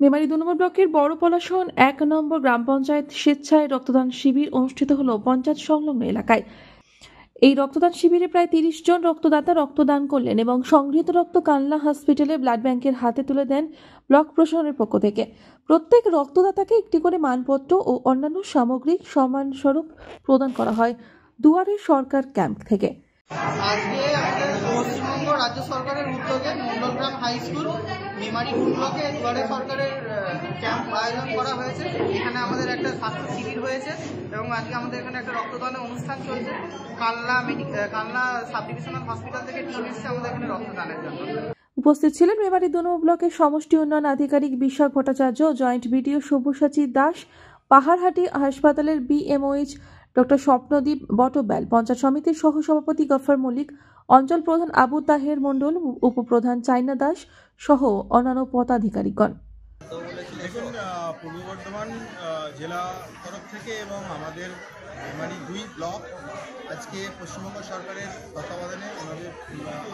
মেমারি ২ নম্বর ব্লকের বড় পলাশন ১ নম্বর গ্রাম পঞ্চায়েত স্বেচ্ছায় রক্তদান শিবির অনুষ্ঠিত হলো পঞ্চায়েত সংলগ্ন এলাকায়। এই রক্তদান শিবিরে প্রায় ৩০ জন রক্তদাতা রক্তদান করলেন এবং সংগৃহীত রক্ত কানলা হসপিটালে ব্লাড ব্যাংকের হাতে তুলে দেন ব্লক প্রশাসনের পক্ষ থেকে। প্রত্যেক রক্তদাতাকে একটি করে মানপত্র ও অন্যান্য সামগ্রিক সম্মানস্বরূপ প্রদান করা হয় দুয়ারে সরকার ক্যাম্প থেকে। আজকে আমাদের পশ্চিমবঙ্গ রাজ্য সরকারের উদ্যোগে মন্ডলগ্রাম হাই স্কুল মেমারি 2 ব্লকে দুয়ারে সরকারের ক্যাম্প আয়োজন করা হয়েছে। এখানে আমাদের একটা স্বাস্থ্য শিবির হয়েছে এবং আজকে আমাদের এখানে একটা রক্তদানের অনুষ্ঠান চলছে। কালনা সাব ডিভিশনাল হসপিটাল থেকে টিম এসেছে আমাদের এখানে রক্তদানের জন্য। উপস্থিত ছিলেন মেমারি ২ নম্বর ব্লকের সমষ্টি উন্নয়ন আধিকারিক বিশ্বক ভট্টাচার্য, জয়েন্ট বিডিও সব্যসাচী দাস, পাহাড়হাটি হাসপাতালের বিএমওএইচ ডক্টর স্বপ্নদীপ বটব্যাল, পঞ্চায়েত সমিতির সহসভাপতি গফফর মল্লিক, অঞ্চল প্রধান আবু তাহের মণ্ডল, উপপ্রধান চাইনা দাস সহ অন্যান্য পদাধিকারিগণ। দেখুন, পূর্ব বর্ধমান জেলা তরফ থেকে এবং আমাদের মেমারি 2 ব্লক আজকে পশ্চিমবঙ্গ সরকারের তত্ত্বাবধানে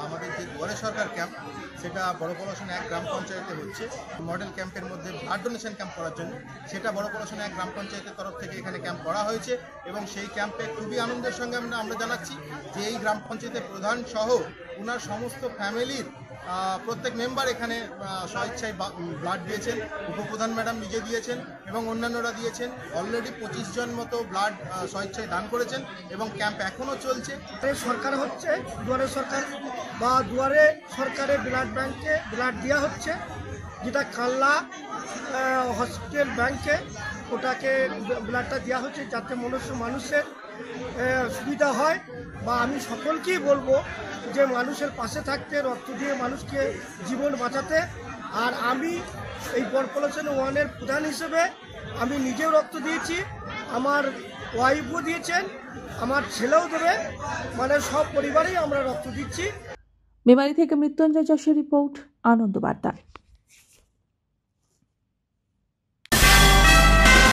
আমাদের যে দুয়ারে সরকার ক্যাম্প, সেটা বড় পলাশন 1 গ্রাম পঞ্চায়েতে হচ্ছে। মডেল ক্যাম্পের মধ্যে ব্লাড ডোনেশন ক্যাম্প করার জন্য সেটা বড় পলাশন 1 গ্রাম পঞ্চায়েতের তরফ থেকে এখানে ক্যাম্প করা হয়েছে এবং সেই ক্যাম্পে খুবই আনন্দের সঙ্গে আমরা জানাচ্ছি যে এই গ্রাম পঞ্চায়েতের প্রধান সহ ওনার সমস্ত ফ্যামিলির প্রত্যেক মেম্বার এখানে স্বেচ্ছায় ব্লাড দিয়েছেন। উপপ্রধান ম্যাডাম নিজে দিয়েছেন এবং অন্যান্যরা দিয়েছেন। অলরেডি 25 জন মতো ব্লাড স্বেচ্ছায় দান করেছেন এবং ক্যাম্প এখনও চলছে। সরকার হচ্ছে দুয়ারে সরকার বা দুয়ারে সরকারে ব্লাড ব্যাংকে ব্লাড দেওয়া হচ্ছে, যেটা কানলা হসপিটাল ব্যাংকে ওটাকে ব্লাডটা দেওয়া হচ্ছে যাতে মানুষের সুবিধা হয়। বা আমি সকলকেই বলবো যে মানুষের পাশে থাকতে, রক্ত দিয়ে মানুষকে জীবন বাঁচাতে। আর আমি এই বড় পলাশন 1-এর প্রধান হিসেবে আমি নিজেও রক্ত দিয়েছি, আমার ওয়াইফও দিয়েছেন, আমার ছেলেও দেবে, মানে সব পরিবারেই আমরা রক্ত দিচ্ছি। মেমারি থেকে মৃত্যুঞ্জয় যশের রিপোর্ট, আনন্দ বার্তা।